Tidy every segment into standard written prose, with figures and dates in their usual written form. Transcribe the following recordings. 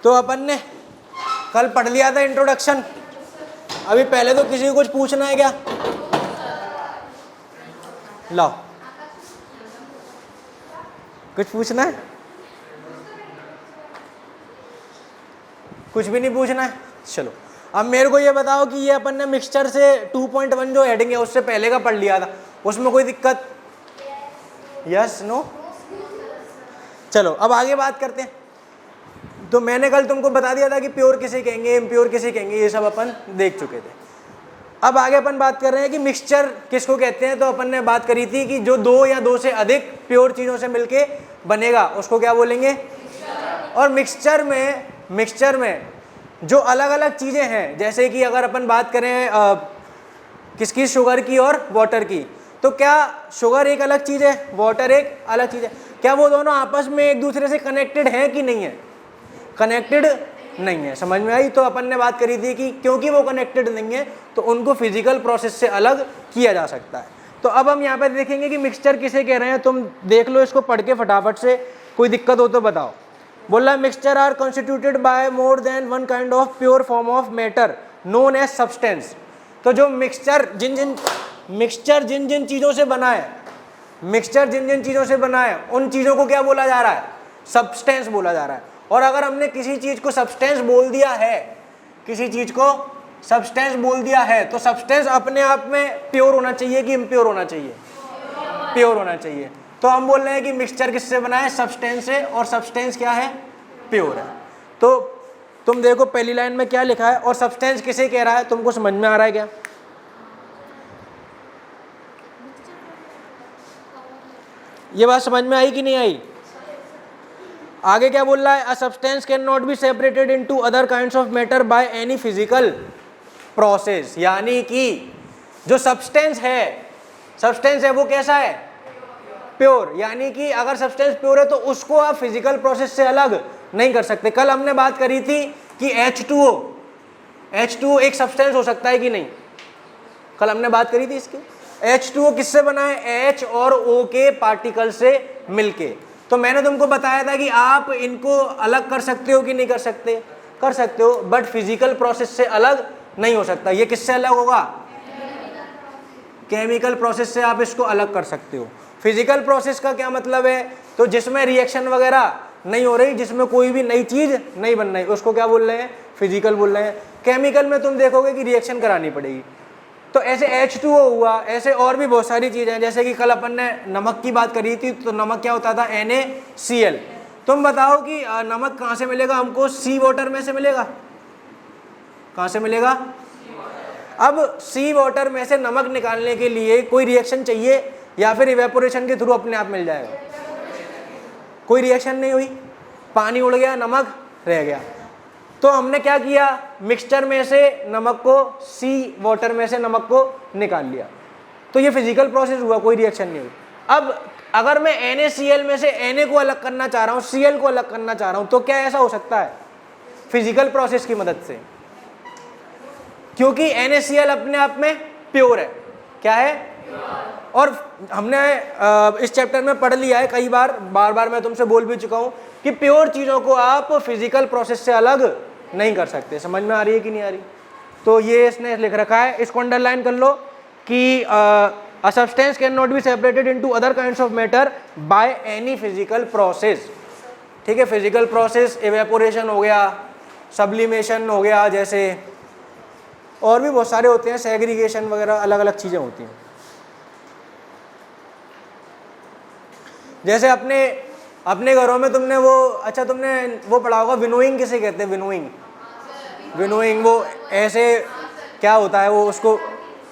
तो अपन ने कल पढ़ लिया था इंट्रोडक्शन। अभी पहले तो किसी को कुछ पूछना है क्या? लाओ, कुछ पूछना है? कुछ भी नहीं पूछना है? चलो अब मेरे को ये बताओ कि ये अपन ने मिक्सचर से 2.1 जो हेडिंग है उससे पहले का पढ़ लिया था, उसमें कोई दिक्कत? Yes no? चलो अब आगे बात करते हैं। तो मैंने कल तुमको बता दिया था कि प्योर किसे कहेंगे, इम्प्योर किसे कहेंगे, ये सब अपन देख चुके थे। अब आगे अपन बात कर रहे हैं कि मिक्सचर किसको कहते हैं। तो अपन ने बात करी थी कि जो दो या दो से अधिक प्योर चीज़ों से मिलके बनेगा उसको क्या बोलेंगे? और मिक्सचर में जो अलग अलग चीज़ें हैं, जैसे कि अगर अपन बात करें किसकी, शुगर की और वाटर की, तो क्या शुगर एक अलग चीज़ है, वाटर एक अलग चीज़ है? क्या वो दोनों आपस में एक दूसरे से कनेक्टेड हैं कि नहीं है? कनेक्टेड नहीं है। समझ में आई? तो अपन ने बात करी थी कि क्योंकि वो कनेक्टेड नहीं है तो उनको फिजिकल प्रोसेस से अलग किया जा सकता है। तो अब हम यहाँ पे देखेंगे कि मिक्सचर किसे कह रहे हैं। तुम देख लो इसको पढ़ के फटाफट से, कोई दिक्कत हो तो बताओ। बोल रहा है mixture are constituted by more than one kind of pure form of matter known as substance. तो जो मिक्सचर जिन जिन चीज़ों से बना है, मिक्सचर जिन जिन चीज़ों से बना है उन चीज़ों को क्या बोला जा रहा है? सब्सटेंस बोला जा रहा है। और अगर हमने किसी चीज़ को सब्सटेंस बोल दिया है, किसी चीज़ को सब्सटेंस बोल दिया है, तो सब्सटेंस अपने आप में प्योर होना चाहिए कि इम्प्योर होना चाहिए? प्योर होना चाहिए। तो हम बोल रहे हैं कि मिक्सचर किससे बना है? सब्सटेंस से, और सब्सटेंस क्या है? प्योर है। तो तुम देखो पहली लाइन में क्या लिखा है, और सब्सटेंस किसे कह रहा है, तुमको समझ में आ रहा है क्या? ये बात समझ में आई कि नहीं आई? आगे क्या बोल रहा है? A substance can not be separated into other kinds of matter by any physical process. यानी कि जो सब्सटेंस है वो कैसा है? प्योर। यानी कि अगर सब्सटेंस प्योर है तो उसको आप फिजिकल प्रोसेस से अलग नहीं कर सकते। कल हमने बात करी थी कि H2O एक सब्सटेंस हो सकता है कि नहीं? कल हमने बात करी थी इसकी। H2O किससे बना है? H और O के पार्टिकल से मिलके। तो मैंने तुमको बताया था कि आप इनको अलग कर सकते हो कि नहीं कर सकते? कर सकते हो, बट फिजिकल प्रोसेस से अलग नहीं हो सकता। ये किससे अलग होगा? केमिकल प्रोसेस से आप इसको अलग कर सकते हो। फिजिकल प्रोसेस का क्या मतलब है? तो जिसमें रिएक्शन वगैरह नहीं हो रही, जिसमें कोई भी नई चीज नहीं बन रही, उसको क्या बोल रहे हैं? फिजिकल बोल रहे हैं। केमिकल में तुम देखोगे कि रिएक्शन करानी पड़ेगी। तो ऐसे H2O हुआ, ऐसे और भी बहुत सारी चीजें हैं। जैसे कि कल अपन ने नमक की बात करी थी, तो नमक क्या होता था? NaCl। तुम बताओ कि नमक कहाँ से मिलेगा हमको? सी वाटर में से मिलेगा। कहाँ से मिलेगा? अब सी वाटर में से नमक निकालने के लिए कोई रिएक्शन चाहिए या फिर इवेपोरेशन के थ्रू अपने आप मिल जाएगा? कोई रिएक्शन नहीं हुई, पानी उड़ गया, नमक रह गया। तो हमने क्या किया? मिक्सचर में से नमक को, सी वाटर में से नमक को निकाल लिया। तो ये फिजिकल प्रोसेस हुआ, कोई रिएक्शन नहीं हुई। अब अगर मैं NaCl में से Na को अलग करना चाह रहा हूँ, Cl को अलग करना चाह रहा हूँ, तो क्या ऐसा हो सकता है? फिजिकल प्रोसेस की मदद से, क्योंकि NaCl अपने आप में प्योर है। क्या है? और हमने इस चैप्टर में पढ़ लिया है कई बार, बार मैं तुमसे बोल भी चुका हूँ कि प्योर चीज़ों को आप फिजिकल प्रोसेस से अलग नहीं कर सकते। समझ में आ रही है कि नहीं आ रही? तो ये इसने लिख रखा है, इसको अंडरलाइन कर लो कि a substance can not be separated into other kinds of matter by any physical process. ठीक है, फिजिकल प्रोसेस इवेपोरेशन हो गया, सब्लिमेशन हो गया, जैसे और भी बहुत सारे होते हैं, सेग्रीगेशन वगैरह, अलग अलग चीज़ें होती हैं। जैसे अपने घरों में तुमने तुमने वो पढ़ा होगा, विनोइंग किसे कहते हैं? विनोइंग वो ऐसे क्या होता है, वो उसको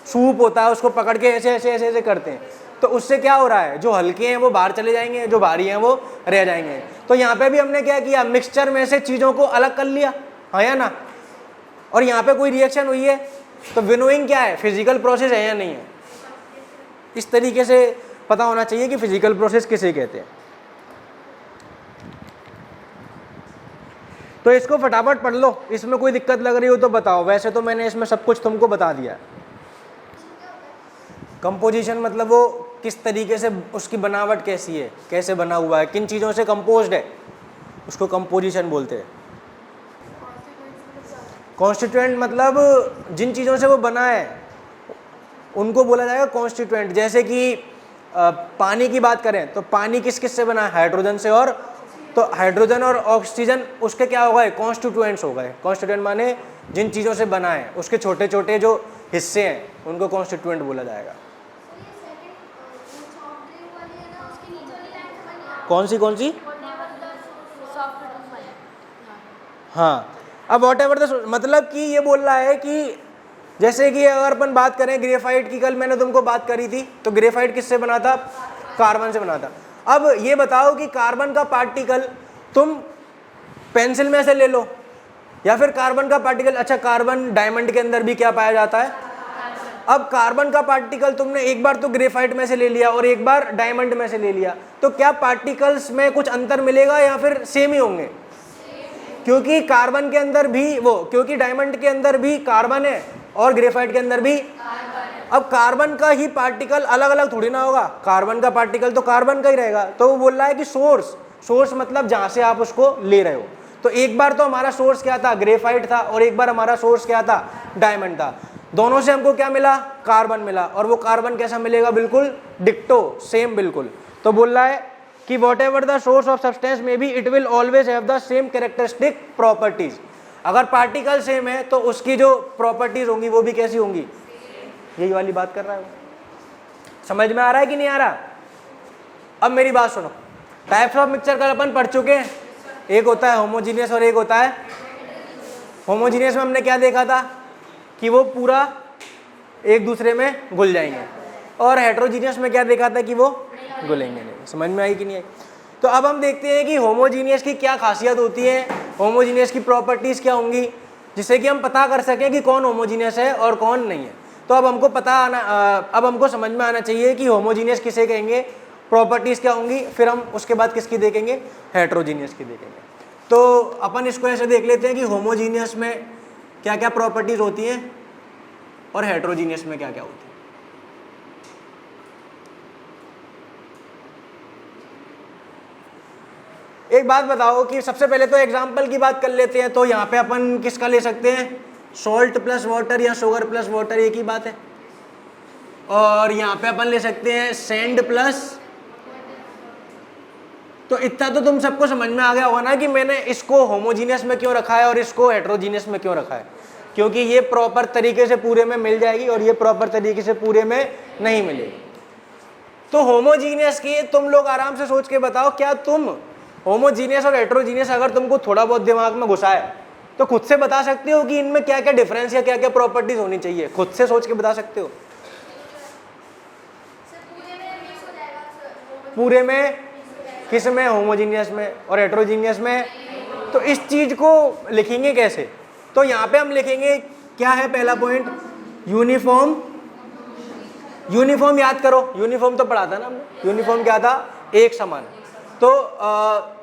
सूप होता है, उसको पकड़ के ऐसे ऐसे ऐसे ऐसे करते हैं। तो उससे क्या हो रहा है? जो हल्के हैं वो बाहर चले जाएंगे, जो भारी हैं वो रह जाएंगे। तो यहाँ पे भी हमने क्या किया? मिक्सचर में से चीज़ों को अलग कर लिया, हाँ या ना? और यहाँ पे कोई रिएक्शन हुई है, तो विनोइंग क्या है? फिजिकल प्रोसेस है या नहीं है? इस तरीके से पता होना चाहिए कि फिजिकल प्रोसेस किसे कहते हैं। तो इसको फटाफट पढ़ लो, इसमें कोई दिक्कत लग रही हो तो बताओ। वैसे तो मैंने इसमें सब कुछ तुमको बता दिया है। कंपोजिशन मतलब वो किस तरीके से, उसकी बनावट कैसी है, कैसे बना हुआ है, किन चीज़ों से कंपोज्ड है, उसको कंपोजिशन बोलते हैं। कॉन्स्टिट्यूएंट मतलब जिन चीज़ों से वो बना है उनको बोला जाएगा कॉन्स्टिट्यूएंट। जैसे कि पानी की बात करें तो पानी किस किस से बना है, हाइड्रोजन से, और तो हाइड्रोजन और ऑक्सीजन उसके क्या हो गए, कॉन्स्टिट्यूएंट्स हो गए। कॉन्स्टिट्यूएंट माने जिन चीज़ों से बना है उसके छोटे छोटे जो हिस्से हैं उनको कॉन्स्टिट्यूएंट बोला जाएगा। कौन सी? हाँ, अब वॉट एवर द, मतलब कि ये बोल रहा है कि जैसे कि अगर अपन बात करें ग्रेफाइट की, कल मैंने तुमको बात करी थी, तो ग्रेफाइट किससे बना था, कार्बन से बना था। अब ये बताओ कि कार्बन का पार्टिकल तुम पेंसिल में से ले लो या फिर कार्बन का पार्टिकल, अच्छा कार्बन डायमंड के अंदर भी क्या पाया जाता है, अब कार्बन का पार्टिकल तुमने एक बार तो ग्रेफाइट में से ले लिया और एक बार डायमंड में से ले लिया, तो क्या पार्टिकल्स में कुछ अंतर मिलेगा या फिर सेम ही होंगे? क्योंकि कार्बन के अंदर भी क्योंकि डायमंड के अंदर भी कार्बन है और ग्रेफाइट के अंदर भी। अब कार्बन का ही पार्टिकल अलग अलग थोड़ी ना होगा, कार्बन का पार्टिकल तो कार्बन का ही रहेगा। तो वो बोल रहा है कि सोर्स मतलब जहां से आप उसको ले रहे हो। तो एक बार तो हमारा सोर्स क्या था, ग्रेफाइट था, और एक बार हमारा सोर्स क्या था, डायमंड था। दोनों से हमको क्या मिला, कार्बन मिला, और वो कार्बन कैसा मिलेगा, बिल्कुल डिक्टो, सेम बिल्कुल। तो बोल रहा है कि whatever the source of substance में be it will always have the same characteristic properties. अगर पार्टिकल सेम है तो उसकी जो प्रॉपर्टीज होंगी वो भी कैसी होंगी, यही वाली बात कर रहा है। समझ में आ रहा है कि नहीं आ रहा? अब मेरी बात सुनो, टाइप्स ऑफ मिक्सचर का अपन पढ़ चुके हैं, एक होता है होमोजीनियस और एक होता है। होमोजीनियस में हमने क्या देखा था कि वो पूरा एक दूसरे में घुल जाएंगे, और हेट्रोजीनियस में क्या देखा था कि वो घुलेंगे नहीं। समझ में आई कि नहीं आई? तो अब हम देखते हैं कि होमोजीनियस की क्या खासियत होती है, होमोजीनियस की प्रॉपर्टीज क्या होंगी, जिससे कि हम पता कर सकें कि कौन होमोजीनियस है और कौन नहीं है। तो अब हमको समझ में आना चाहिए कि होमोजीनियस किसे कहेंगे, प्रॉपर्टीज क्या होंगी, फिर हम उसके बाद किसकी देखेंगे, हेट्रोजीनियस की देखेंगे। तो अपन इसको ऐसे देख लेते हैं कि होमोजीनियस में क्या क्या प्रॉपर्टीज होती हैं और हेट्रोजीनियस में क्या क्या होती है। एक बात बताओ कि सबसे पहले तो एग्जाम्पल की बात कर लेते हैं। तो यहाँ पे अपन किसका ले सकते हैं, सॉल्ट प्लस वाटर या शुगर प्लस वाटर, एक ही बात है। और यहाँ पे अपन ले सकते हैं सैंड प्लस। तो इतना तो तुम सबको समझ में आ गया होगा ना कि मैंने इसको होमोजीनियस में क्यों रखा है और इसको हेट्रोजीनियस में क्यों रखा है, क्योंकि ये प्रॉपर तरीके से पूरे में मिल जाएगी और ये प्रॉपर तरीके से पूरे में नहीं मिलेगी। तो होमोजीनियस की तुम लोग आराम से सोच के बताओ, क्या तुम होमोजीनियस और हेट्रोजीनियस अगर तुमको थोड़ा बहुत दिमाग में घुसा है तो खुद से बता सकते हो कि इनमें क्या क्या डिफरेंस या क्या क्या प्रॉपर्टीज होनी चाहिए, खुद से सोच के बता सकते हो? पूरे में किस में, होमोजीनियस में और हेट्रोजीनियस में। तो इस चीज को लिखेंगे कैसे, तो यहाँ पे हम लिखेंगे क्या है पहला पॉइंट, यूनिफॉर्म। यूनिफॉर्म याद करो, यूनिफॉर्म तो पढ़ा था ना हमने, यूनिफॉर्म क्या था, एक समान। तो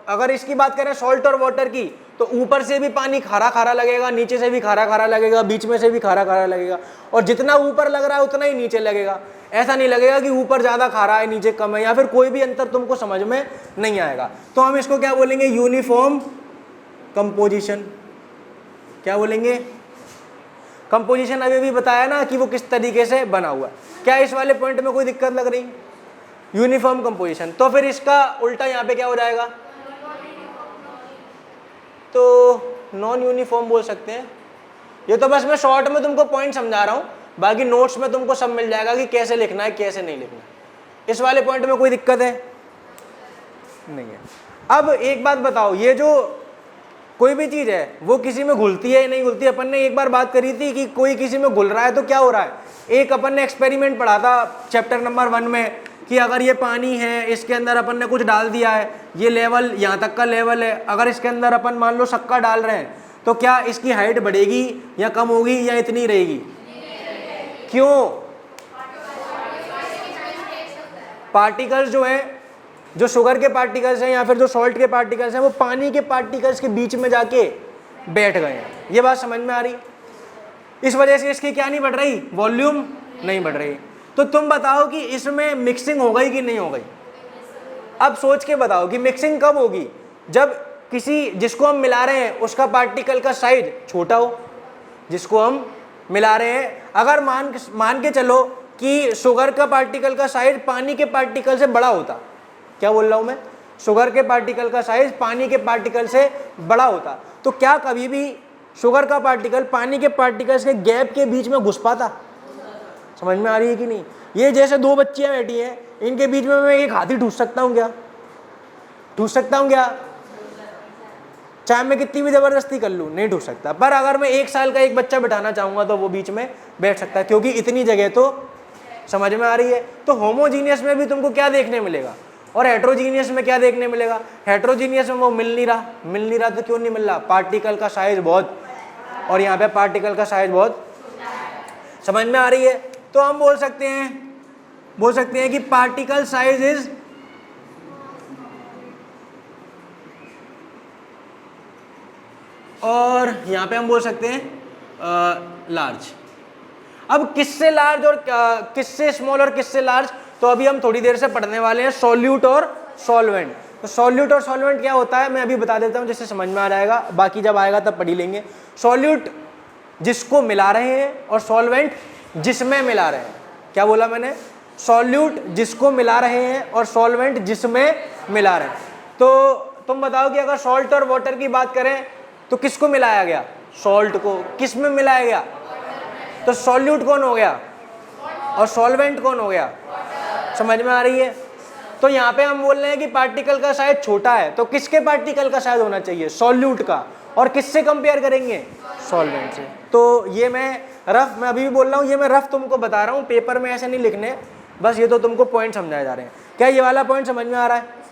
अगर इसकी बात करें सॉल्ट और वाटर की, तो ऊपर से भी पानी खारा खारा लगेगा, नीचे से भी खारा खारा लगेगा, बीच में से भी खारा खारा लगेगा, और जितना ऊपर लग रहा है उतना ही नीचे लगेगा। ऐसा नहीं लगेगा कि ऊपर ज़्यादा खारा है नीचे कम है, या फिर कोई भी अंतर तुमको समझ में नहीं आएगा। तो हम इसको क्या बोलेंगे, यूनिफॉर्म कंपोजिशन। क्या बोलेंगे, कंपोजिशन। अभी भी बताया ना कि वो किस तरीके से बना हुआ है। क्या इस वाले पॉइंट में कोई दिक्कत लग रही, यूनिफॉर्म कंपोजिशन। तो फिर इसका उल्टा यहाँ पे क्या हो जाएगा, तो नॉन यूनिफॉर्म बोल सकते हैं। ये तो बस मैं शॉर्ट में तुमको पॉइंट समझा रहा हूँ, बाकी नोट्स में तुमको सब मिल जाएगा कि कैसे लिखना है कैसे नहीं लिखना है। इस वाले पॉइंट में कोई दिक्कत है नहीं है। अब एक बात बताओ, ये जो कोई भी चीज है वो किसी में घुलती है या नहीं घुलती। अपन ने एक बार बात करी थी कि कोई किसी में घुल रहा है तो क्या हो रहा है। एक अपन ने एक्सपेरिमेंट पढ़ा था चैप्टर नंबर 1 में कि अगर ये पानी है, इसके अंदर अपन ने कुछ डाल दिया है, ये लेवल यहाँ तक का लेवल है, अगर इसके अंदर अपन मान लो शक्कर डाल रहे हैं तो क्या इसकी हाइट बढ़ेगी या कम होगी या इतनी रहेगी? क्यों? पार्टिकल्स जो है, जो शुगर के पार्टिकल्स हैं या फिर जो सॉल्ट के पार्टिकल्स हैं, वो पानी के पार्टिकल्स के बीच में जाके बैठ गए हैं। ये बात समझ में आ रही? इस वजह से इसकी क्या नहीं बढ़ रही, वॉल्यूम नहीं बढ़ रही। तो तुम बताओ कि इसमें मिक्सिंग हो गई कि नहीं हो गई। अब सोच के बताओ कि मिक्सिंग कब होगी, जब किसी जिसको हम मिला रहे हैं उसका पार्टिकल का साइज छोटा हो, जिसको हम मिला रहे हैं। अगर मान के चलो कि शुगर का पार्टिकल का साइज पानी के पार्टिकल से बड़ा होता, क्या बोल रहा हूं मैं, शुगर के पार्टिकल का साइज पानी के पार्टिकल से बड़ा होता, तो क्या कभी भी शुगर का पार्टिकल पानी के पार्टिकल्स के गैप के बीच में घुस पाता? समझ में आ रही है कि नहीं? ये जैसे दो बच्चियां बैठी हैं, इनके बीच में मैं एक हाथी ठूस सकता हूं क्या? ठूस सकता हूं क्या? चाहे मैं कितनी भी जबरदस्ती कर लूं, नहीं ठूस सकता। पर अगर मैं 1 साल का एक बच्चा बिठाना चाहूंगा तो वो बीच में बैठ सकता है, क्योंकि इतनी जगह तो, समझ में आ रही है? तो होमोजीनियस में भी तुमको क्या देखने मिलेगा और हेट्रोजीनियस में क्या देखने मिलेगा? हेट्रोजीनियस में वो मिल नहीं रहा तो क्यों नहीं मिल रहा? पार्टिकल का साइज बहुत, और यहाँ पे पार्टिकल का साइज बहुत, समझ में आ रही है? तो हम बोल सकते हैं कि पार्टिकल साइज इज और यहां पे हम बोल सकते हैं लार्ज। अब किससे लार्ज और किससे स्मॉल और किससे लार्ज, तो अभी हम थोड़ी देर से पढ़ने वाले हैं सॉल्यूट और सॉल्वेंट। तो सॉल्यूट और सॉल्वेंट क्या होता है मैं अभी बता देता हूं, जिससे समझ में आ जाएगा, बाकी जब आएगा तब पढ़ ही लेंगे। सॉल्यूट जिसको मिला रहे हैं और सॉल्वेंट जिसमें मिला रहे हैं। क्या बोला मैंने? सॉल्यूट जिसको मिला रहे हैं और सॉल्वेंट जिसमें मिला रहे हैं। तो तुम बताओ कि अगर सॉल्ट और वाटर की बात करें तो किसको मिलाया गया? सॉल्ट को। किस में मिलाया गया? तो सॉल्यूट कौन हो गया और सॉल्वेंट कौन हो गया? समझ में आ रही है? तो यहाँ पे हम बोल रहे हैं कि पार्टिकल का साइज छोटा है, तो किसके पार्टिकल का साइज होना चाहिए? सॉल्यूट का। और किससे कंपेयर करेंगे? सॉल्वेंट से। तो ये मैं अभी भी बोल रहा हूँ, ये मैं रफ तुमको बता रहा हूँ, पेपर में ऐसे नहीं लिखने, बस ये तो तुमको पॉइंट समझाए जा रहे हैं। क्या ये वाला पॉइंट समझ में आ रहा है?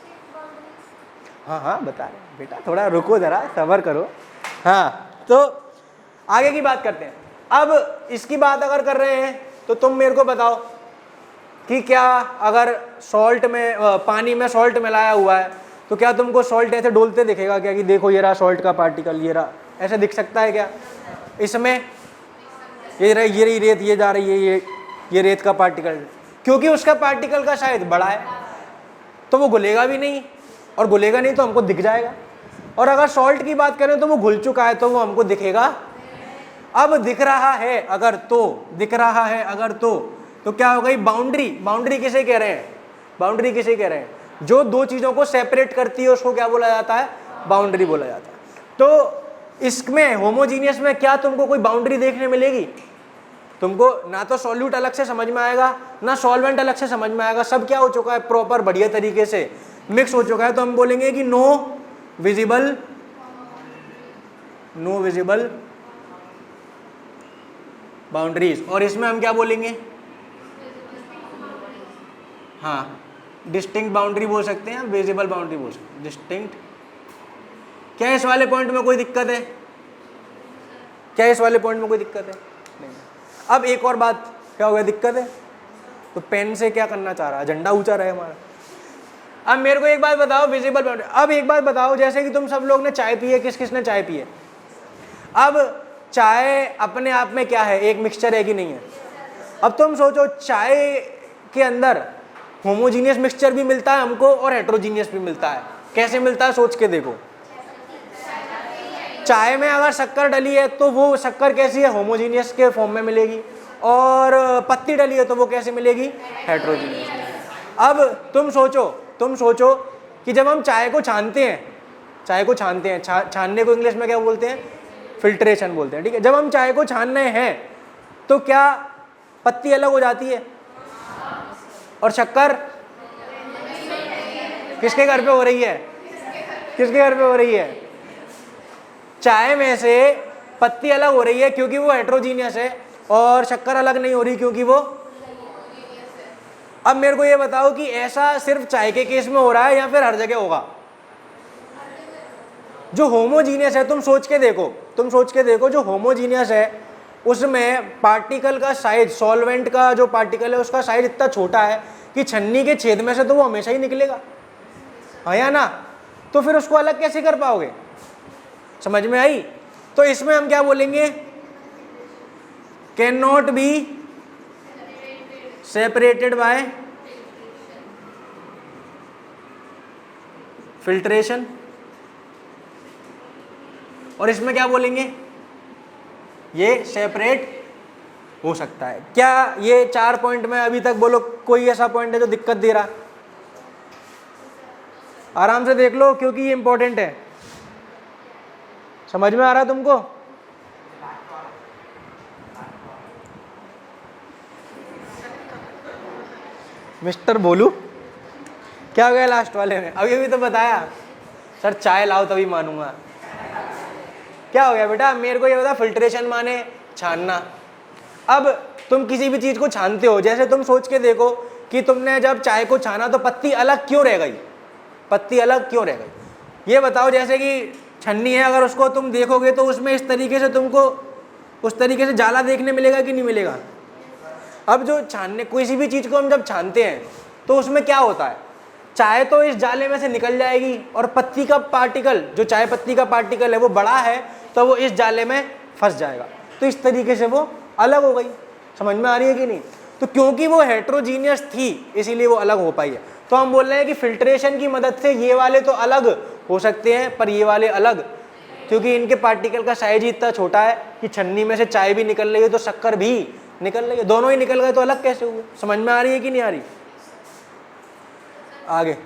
हाँ बता रहे बेटा, थोड़ा रुको जरा, सब्र करो। हाँ, तो आगे की बात करते हैं। अब इसकी बात अगर कर रहे हैं तो तुम मेरे को बताओ कि क्या अगर सॉल्ट में पानी में सॉल्ट मिलाया हुआ है तो क्या तुमको सॉल्ट ऐसे डोलते दिखेगा क्या कि देखो ये रहा सॉल्ट का पार्टिकल, ये रहा, ऐसे दिख सकता है क्या? इसमें ये रही रेत, ये जा रही है ये रेत का पार्टिकल, क्योंकि उसका पार्टिकल का साइज बड़ा है तो वो घुलेगा भी नहीं, और घुलेगा नहीं तो हमको दिख जाएगा। और अगर सॉल्ट की बात करें तो वो घुल चुका है तो वो हमको दिखेगा। अब दिख रहा है अगर तो क्या हो गई? बाउंड्री किसे कह रहे हैं? बाउंड्री किसे कह रहे हैं? जो दो चीजों को सेपरेट करती है उसको क्या बोला जाता है? बाउंड्री बोला जाता है। तो इसमें होमोजीनियस में क्या तुमको कोई बाउंड्री देखने मिलेगी? तुमको ना तो सॉल्यूट अलग से समझ में आएगा, ना सॉल्वेंट अलग से समझ में आएगा, सब क्या हो चुका है? प्रॉपर बढ़िया तरीके से मिक्स हो चुका है। तो हम बोलेंगे कि नो विजिबल बाउंड्रीज। और इसमें हम क्या बोलेंगे? हाँ, डिस्टिंक्ट बाउंड्री बोल सकते हैं, विजिबल बाउंड्री बोल सकते हैं, डिस्टिंक्ट। क्या इस वाले पॉइंट में कोई दिक्कत है? क्या इस वाले पॉइंट में कोई दिक्कत है? नहीं। अब एक और बात, क्या हो गया? दिक्कत है तो पेन से क्या करना चाह रहा है? झंडा ऊंचा रहे हमारा। अब मेरे को एक बात बताओ, विजिबल बाउंड्री। अब एक बात बताओ, जैसे कि तुम सब लोग ने चाय पी है, किस किस ने चाय पी है? अब चाय अपने आप में क्या है? एक मिक्सचर है कि नहीं है? अब तुम सोचो, चाय के अंदर होमोजीनियस मिक्सचर भी मिलता है हमको और हेट्रोजीनियस भी मिलता है। कैसे मिलता है सोच के देखो। चाय में अगर शक्कर डली है तो वो शक्कर कैसी है? होमोजीनियस के फॉर्म में मिलेगी, और पत्ती डली है तो वो कैसे मिलेगी? हेट्रोजीनियस। अब तुम सोचो कि जब हम चाय को छानते हैं, छानने को इंग्लिश में क्या बोलते हैं? फिल्ट्रेशन बोलते हैं, ठीक है। जब हम चाय को छान रहे हैं तो क्या पत्ती अलग हो जाती है? और शक्कर किसके घर पे हो रही है? किसके घर पे हो रही है? चाय में से पत्ती अलग हो रही है क्योंकि वो हेट्रोजीनियस है, और शक्कर अलग नहीं हो रही क्योंकि वो। अब मेरे को ये बताओ कि ऐसा सिर्फ चाय के केस में हो रहा है या फिर हर जगह होगा? जो होमोजीनियस है, तुम सोच के देखो, जो होमोजीनियस है उसमें पार्टिकल का साइज, सॉल्वेंट का जो पार्टिकल है उसका साइज इतना छोटा है कि छन्नी के छेद में से तो वो हमेशा ही निकलेगा, हाँ या ना? तो फिर उसको अलग कैसे कर पाओगे? समझ में आई? तो इसमें हम क्या बोलेंगे? Can not be separated by filtration. और इसमें क्या बोलेंगे? ये सेपरेट हो सकता है। क्या ये 4 पॉइंट में अभी तक बोलो कोई ऐसा पॉइंट है जो दिक्कत दे रहा? आराम से देख लो क्योंकि ये इंपॉर्टेंट है। समझ में आ रहा तुमको? मिस्टर बोलू क्या हो गया लास्ट वाले में? अभी तो बताया सर चाय लाओ तभी मानूंगा। क्या हो गया बेटा? मेरे को ये बता, फिल्ट्रेशन माने छानना। अब तुम किसी भी चीज को छानते हो, जैसे तुम सोच के देखो कि तुमने जब चाय को छाना तो पत्ती अलग क्यों रह गई? पत्ती अलग क्यों रह गई ये बताओ। जैसे कि छन्नी है, अगर उसको तुम देखोगे तो उसमें इस तरीके से तुमको उस तरीके से जाला देखने मिलेगा कि नहीं मिलेगा? अब जो छानने, किसी भी चीज को हम जब छानते हैं तो उसमें क्या होता है, चाय तो इस जाले में से निकल जाएगी और पत्ती का पार्टिकल, जो चाय पत्ती का पार्टिकल है वो बड़ा है तो वो इस जाले में फंस जाएगा, तो इस तरीके से वो अलग हो गई। समझ में आ रही है कि नहीं? तो क्योंकि वो हेट्रोजीनियस थी इसीलिए वो अलग हो पाई है। तो हम बोल रहे हैं कि फिल्ट्रेशन की मदद से ये वाले तो अलग हो सकते हैं पर ये वाले अलग, क्योंकि इनके पार्टिकल का साइज ही इतना छोटा है कि छन्नी में से चाय भी निकल रही है तो शक्कर भी निकल रही है, दोनों ही निकल गए तो अलग कैसे हुए? समझ में आ रही है कि नहीं आ रही? आगे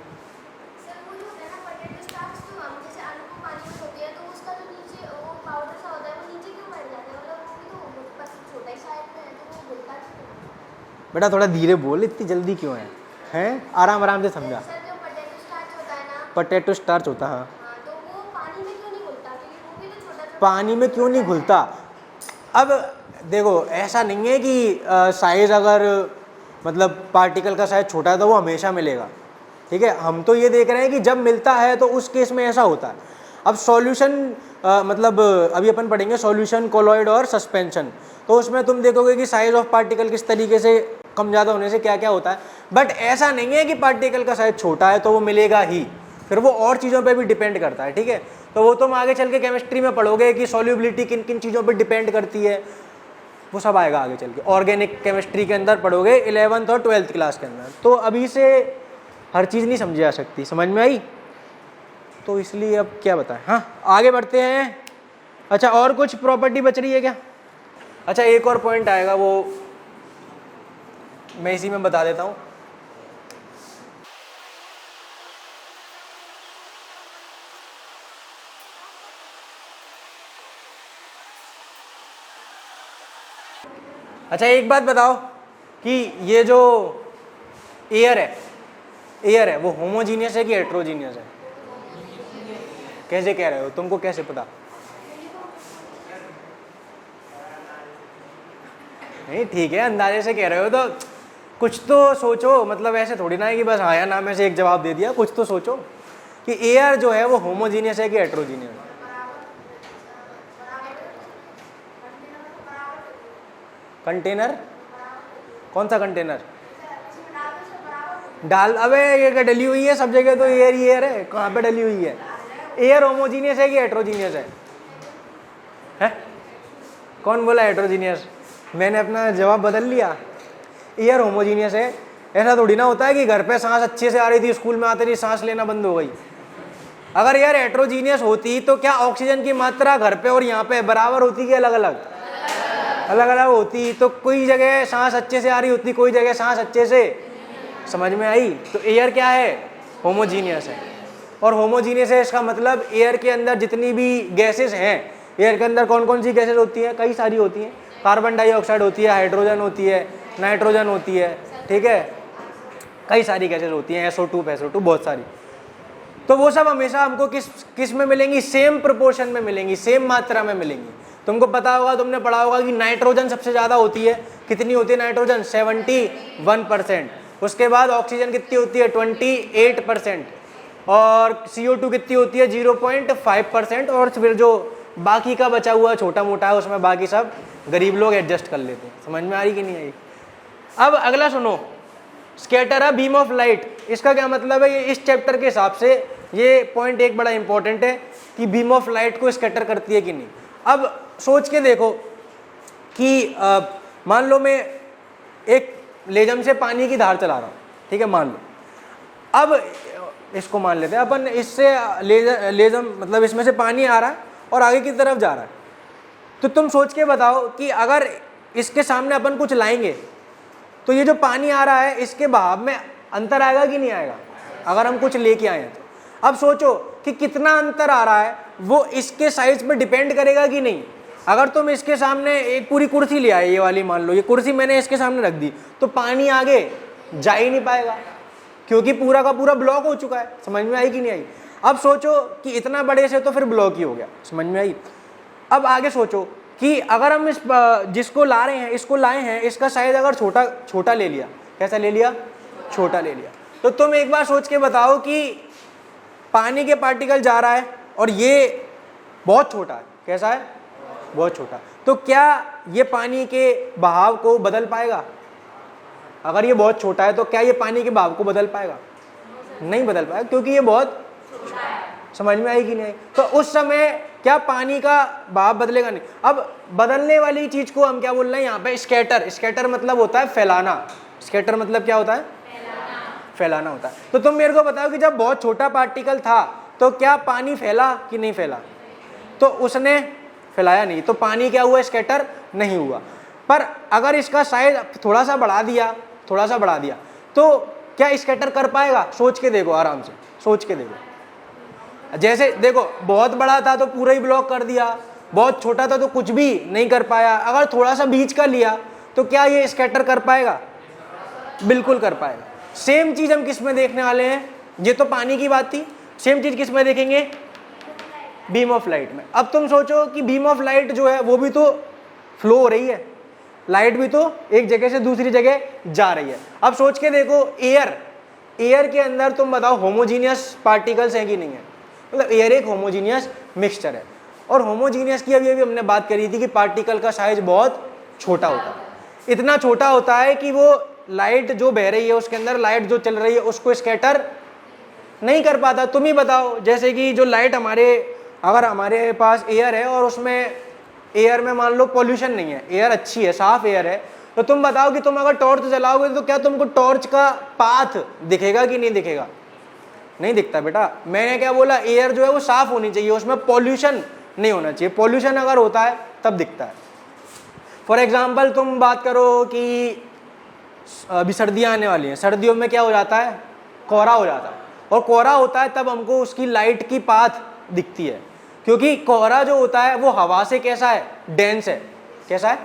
बेटा थोड़ा धीरे बोल, इतनी जल्दी क्यों है? हैं आराम आराम से समझा। पोटैटो स्टार्च होता है, हाँ। तो वो पानी में क्यों नहीं घुलता? क्योंकि वो भी तो छोटा पानी में क्यों नहीं घुलता? अब देखो ऐसा नहीं है कि साइज अगर मतलब पार्टिकल का साइज छोटा है तो वो हमेशा मिलेगा, ठीक है। हम तो ये देख रहे हैं कि जब मिलता है तो उस केस में ऐसा होता है। अब सॉल्यूशन मतलब अभी अपन पढ़ेंगे सॉल्यूशन, कोलॉइड और सस्पेंशन, तो उसमें तुम देखोगे कि साइज ऑफ पार्टिकल किस तरीके से कम ज़्यादा होने से क्या क्या होता है। बट ऐसा नहीं है कि पार्टिकल का साइज छोटा है तो वो मिलेगा ही, फिर वो और चीज़ों पे भी डिपेंड करता है, ठीक है। तो वो तुम आगे चल के केमिस्ट्री में पढ़ोगे कि सॉल्युबिलिटी किन किन चीज़ों पे डिपेंड करती है, वो सब आएगा आगे चल के। ऑर्गेनिक केमिस्ट्री के अंदर पढ़ोगे 11th और 12th क्लास के अंदर। तो अभी से हर चीज़ नहीं समझी जा सकती, समझ में आई? तो इसलिए अब क्या बताएं। हाँ आगे बढ़ते हैं। अच्छा और कुछ प्रॉपर्टी बच रही है क्या? अच्छा एक और पॉइंट आएगा, वो मैं इसी में बता देता हूँ। अच्छा एक बात बताओ कि ये जो एयर है वो होमोजीनियस है कि हेट्रोजीनियस है? कैसे कह रहे हो? तुमको कैसे पता? नहीं ठीक है, अंदाजे से कह रहे हो तो कुछ तो सोचो, मतलब ऐसे थोड़ी ना है कि बस हाँ या ना में से एक जवाब दे दिया। कुछ तो सोचो कि एयर जो है वो होमोजीनियस है कि हेट्रोजीनियस है? कंटेनर? कौन सा कंटेनर? डाल, अबे ये क्या डली हुई है सब जगह? तो एयर ही एयर है, कहाँ पे डली हुई है? एयर होमोजीनियस है कि हेट्रोजीनियस है? कौन बोला हेट्रोजीनियस? मैंने अपना जवाब बदल लिया। एयर होमोजीनियस है। ऐसा थोड़ी ना होता है कि घर पे सांस अच्छे से आ रही थी, स्कूल में आते ही सांस लेना बंद हो गई। अगर एयर हेट्रोजीनियस होती तो क्या ऑक्सीजन की मात्रा घर पे और यहाँ पे बराबर होती कि अलग अलग? अलग अलग होती। तो कोई जगह सांस अच्छे से आ रही होती, कोई जगह सांस अच्छे से। समझ में आई? तो एयर क्या है? होमोजीनियस है। और होमोजीनियस है इसका मतलब एयर के अंदर जितनी भी गैसेस हैं, एयर के अंदर कौन कौन सी गैसेस होती हैं? कई सारी होती हैं। कार्बन डाइऑक्साइड होती है, हाइड्रोजन होती है, नाइट्रोजन होती है, ठीक है, कई सारी गैसेस होती हैं, SO2, SO2 बहुत सारी। तो वो सब हमेशा हमको किस में मिलेंगी? सेम प्रोपोर्शन में मिलेंगी, सेम मात्रा में मिलेंगी। तुमको पता होगा, तुमने पढ़ा होगा कि नाइट्रोजन सबसे ज़्यादा होती है। कितनी होती है नाइट्रोजन? 71%। उसके बाद ऑक्सीजन कितनी होती है? 28%। और CO2 कितनी होती है? 0.5%। और फिर जो बाकी का बचा हुआ छोटा मोटा है उसमें बाकी सब गरीब लोग एडजस्ट कर लेते हैं। समझ में आ रही कि नहीं आई? अब अगला सुनो, scatter a beam of light. इसका क्या मतलब है? ये इस चैप्टर के हिसाब से ये पॉइंट एक बड़ा इंपॉर्टेंट है कि बीम ऑफ लाइट को स्कैटर करती है कि नहीं। अब सोच के देखो कि मान लो मैं एक लेजम से पानी की धार चला रहा हूँ, ठीक है, मान लो। अब इसको मान लेते हैं अपन, इससे लेजम मतलब इसमें से पानी आ रहा है और आगे की तरफ जा रहा है, तो तुम सोच के बताओ कि अगर इसके सामने अपन कुछ लाएंगे तो ये जो पानी आ रहा है इसके बहाव में अंतर आएगा कि नहीं आएगा, अगर हम कुछ लेके आए हैं तो। अब सोचो कि कितना अंतर आ रहा है, वो इसके साइज पे डिपेंड करेगा कि नहीं। अगर तुम इसके सामने एक पूरी कुर्सी ले आए, ये वाली मान लो, ये कुर्सी मैंने इसके सामने रख दी, तो पानी आगे जा ही नहीं पाएगा क्योंकि पूरा का पूरा ब्लॉक हो चुका है। समझ में आई कि नहीं आई? अब सोचो कि इतना बड़े से तो फिर ब्लॉक ही हो गया। समझ में आई? अब आगे सोचो कि अगर हम इस जिसको ला रहे हैं, इसको लाए हैं, इसका साइज अगर छोटा ले लिया, कैसा ले लिया, छोटा ले लिया, तो तुम एक बार सोच के बताओ कि पानी के पार्टिकल जा रहा है और ये बहुत छोटा है, कैसा है, बहुत छोटा, तो क्या ये पानी के बहाव को बदल पाएगा? अगर ये बहुत छोटा है तो क्या ये पानी के बहाव को बदल पाएगा? नहीं बदल पाएगा क्योंकि ये बहुत छोटा है। समझ में आई कि नहीं आई? तो उस समय क्या पानी का बहाव बदलेगा? नहीं। अब बदलने वाली चीज को हम क्या बोल रहे हैं यहाँ पे, स्कैटर। स्कैटर मतलब होता है फैलाना। स्कैटर मतलब क्या होता है? फैलाना होता है। तो तुम मेरे को बताओ कि जब बहुत छोटा पार्टिकल था तो क्या पानी फैला कि नहीं फैला? तो उसने फैलाया नहीं, तो पानी क्या हुआ, स्कैटर नहीं हुआ। पर अगर इसका साइज थोड़ा सा बढ़ा दिया तो क्या स्कैटर कर पाएगा? सोच के देखो, आराम से सोच के देखो। जैसे देखो, बहुत बड़ा था तो पूरा ही ब्लॉक कर दिया, बहुत छोटा था तो कुछ भी नहीं कर पाया। अगर थोड़ा सा बीच का लिया तो क्या ये स्कैटर कर पाएगा? बिल्कुल कर पाएगा। सेम चीज हम किस में देखने वाले हैं? ये तो पानी की बात थी, सेम चीज किस में देखेंगे? बीम ऑफ लाइट में। अब तुम सोचो कि बीम ऑफ लाइट जो है वो भी तो फ्लो हो रही है, लाइट भी तो एक जगह से दूसरी जगह जा रही है। अब सोच के देखो, एयर के अंदर तुम बताओ होमोजीनियस पार्टिकल्स हैं कि नहीं है? मतलब एयर एक होमोजीनियस मिक्सचर है, और होमोजीनियस की अभी हमने बात करी थी कि पार्टिकल का साइज बहुत छोटा होता है। इतना छोटा होता है कि वो लाइट जो बह रही है उसके अंदर, लाइट जो चल रही है उसको स्कैटर नहीं कर पाता। तुम ही बताओ, जैसे कि जो लाइट अगर हमारे पास एयर है और उसमें एयर में मान लो पॉल्यूशन नहीं है, एयर अच्छी है, साफ एयर है, तो तुम बताओ कि तुम अगर टॉर्च जलाओगे तो क्या तुमको टॉर्च का पाथ दिखेगा कि नहीं दिखेगा? नहीं दिखता बेटा। मैंने क्या बोला, एयर जो है वो साफ होनी चाहिए, उसमें पॉल्यूशन नहीं होना चाहिए। पॉल्यूशन अगर होता है तब दिखता है। फॉर एग्जाम्पल तुम बात करो कि अभी सर्दियाँ आने वाली हैं, सर्दियों में क्या हो जाता है, कोहरा हो जाता है, और कोहरा होता है तब हमको उसकी लाइट की पाथ दिखती है, क्योंकि कोहरा जो होता है वो हवा से कैसा है, डेंस है। कैसा है?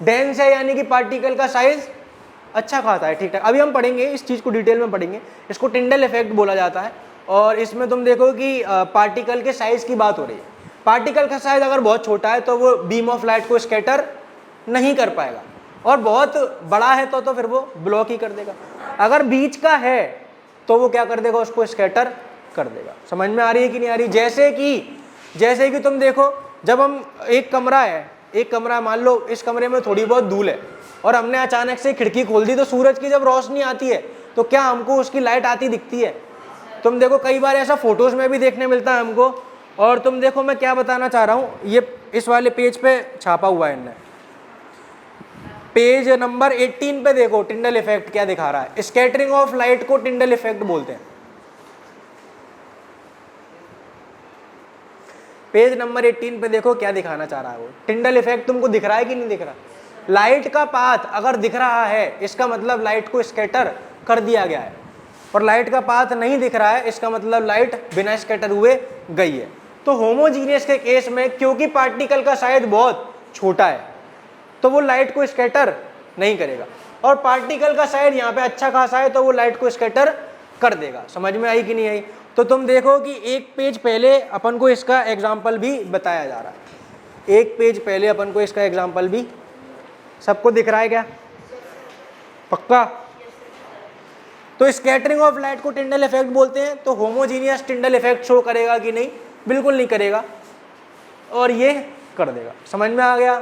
डेंस है, यानी कि पार्टिकल का साइज अच्छा खासा है, ठीक ठाक। अभी हम पढ़ेंगे इस चीज़ को, डिटेल में पढ़ेंगे। इसको टिंडल इफेक्ट बोला जाता है, और इसमें तुम देखो कि पार्टिकल के साइज की बात हो रही है। पार्टिकल का साइज अगर बहुत छोटा है तो वो बीम ऑफ लाइट को स्कैटर नहीं कर पाएगा, और बहुत बड़ा है तो फिर वो ब्लॉक ही कर देगा। अगर बीच का है तो वो क्या कर देगा, उसको स्कैटर कर देगा। समझ में आ रही है कि नहीं आ रही? जैसे कि तुम देखो, जब हम एक कमरा मान लो, इस कमरे में थोड़ी बहुत धूल है और हमने अचानक से खिड़की खोल दी, तो सूरज की जब रोशनी आती है तो क्या हमको उसकी लाइट आती दिखती है? तुम देखो, कई बार ऐसा फोटोज में भी देखने मिलता है हमको। और तुम देखो, मैं क्या बताना चाह रहा हूँ, ये इस वाले पेज पे छापा हुआ है इनने, पेज नंबर 18 पे देखो टिंडल इफेक्ट क्या दिखा रहा है। स्कैटरिंग ऑफ लाइट को टिंडल इफेक्ट बोलते हैं। पेज नंबर 18 पे देखो क्या दिखाना चाह रहा है वो। टिंडल इफेक्ट तुमको दिख रहा है कि नहीं दिख रहा? लाइट का पाथ अगर दिख रहा है इसका मतलब लाइट को स्कैटर कर दिया गया है, और लाइट का पाथ नहीं दिख रहा है इसका मतलब लाइट बिना स्कैटर हुए गई है। तो होमोजीनियस के केस में क्योंकि पार्टिकल का साइज बहुत छोटा है तो वो लाइट को स्कैटर नहीं करेगा, और पार्टिकल का साइज यहाँ पे अच्छा खासा है तो वो लाइट को स्कैटर कर देगा। समझ में आई कि नहीं आई? तो तुम देखो कि एक पेज पहले अपन को इसका एग्जाम्पल भी बताया जा रहा है। एक पेज पहले अपन को इसका एग्जाम्पल भी, सबको दिख रहा है क्या? पक्का? तो स्कैटरिंग ऑफ लाइट को टिंडल इफेक्ट बोलते हैं। तो होमोजीनियस टिंडल इफेक्ट शो करेगा कि नहीं? बिल्कुल नहीं करेगा, और ये कर देगा। समझ में आ गया?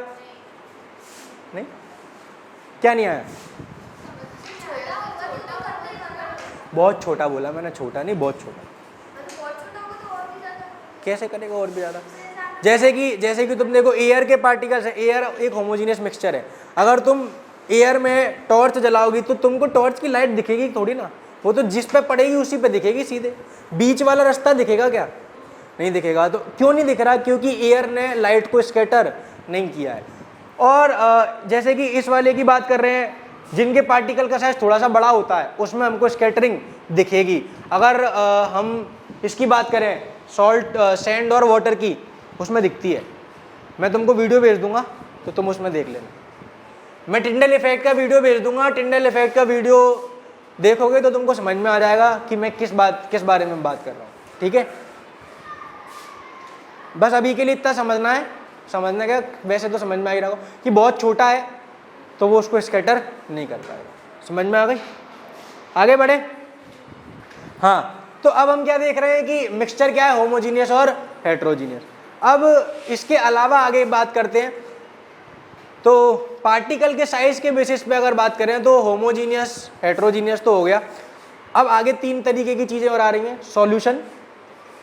नहीं? क्या नहीं आया? बहुत छोटा बोला मैंने, छोटा नहीं, बहुत छोटा। कैसे करेगा और भी ज़्यादा? जैसे कि तुम देखो, एयर के पार्टिकल्स है, एयर एक होमोजीनियस मिक्सचर है। अगर तुम एयर में टॉर्च जलाओगी तो तुमको टॉर्च की लाइट दिखेगी थोड़ी ना, वो तो जिस पे पड़ेगी उसी पे दिखेगी सीधे। बीच वाला रास्ता दिखेगा क्या? नहीं दिखेगा। तो क्यों नहीं दिख रहा? क्योंकि एयर ने लाइट को स्कैटर नहीं किया है। और जैसे कि इस वाले की बात कर रहे हैं, जिनके पार्टिकल का साइज थोड़ा सा बड़ा होता है उसमें हमको स्कैटरिंग दिखेगी। अगर हम इसकी बात करें सॉल्ट, सैंड और वाटर की, उसमें दिखती है। मैं तुमको वीडियो भेज दूंगा तो तुम उसमें देख लेना। मैं टिंडल इफेक्ट का वीडियो भेज दूंगा, टिंडल इफेक्ट का वीडियो देखोगे तो तुमको समझ में आ जाएगा कि मैं किस बारे में बात कर रहा हूँ। ठीक है, बस अभी के लिए इतना समझना है। समझने का वैसे तो समझ में आ ही रहा हो कि बहुत छोटा है तो वो उसको स्कैटर नहीं कर पाएगा। समझ में आ गई? आगे बढ़े। हाँ, तो अब हम क्या देख रहे हैं कि मिक्सचर क्या है, होमोजीनियस और हेट्रोजीनियस। अब इसके अलावा आगे बात करते हैं तो पार्टिकल के साइज के बेसिस पे अगर बात करें तो होमोजीनियस, हेट्रोजीनियस तो हो गया। अब आगे 3 तरीके की चीज़ें और आ रही हैं, सॉल्यूशन,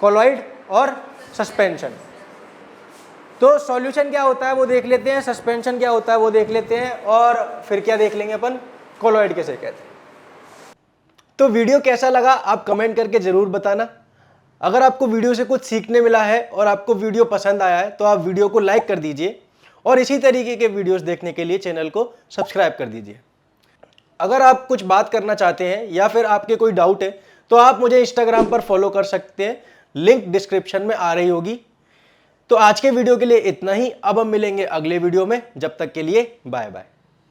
कोलॉइड और सस्पेंशन। तो सॉल्यूशन क्या होता है वो देख लेते हैं, सस्पेंशन क्या होता है वो देख लेते हैं, और फिर क्या देख लेंगे अपन, कोलॉइड कैसे कहते हैं। तो वीडियो कैसा लगा आप कमेंट करके ज़रूर बताना। अगर आपको वीडियो से कुछ सीखने मिला है और आपको वीडियो पसंद आया है तो आप वीडियो को लाइक कर दीजिए और इसी तरीके के वीडियोस देखने के लिए चैनल को सब्सक्राइब कर दीजिए। अगर आप कुछ बात करना चाहते हैं या फिर आपके कोई डाउट है तो आप मुझे इंस्टाग्राम पर फॉलो कर सकते हैं, लिंक डिस्क्रिप्शन में आ रही होगी। तो आज के वीडियो के लिए इतना ही। अब हम मिलेंगे अगले वीडियो में, जब तक के लिए बाय बाय।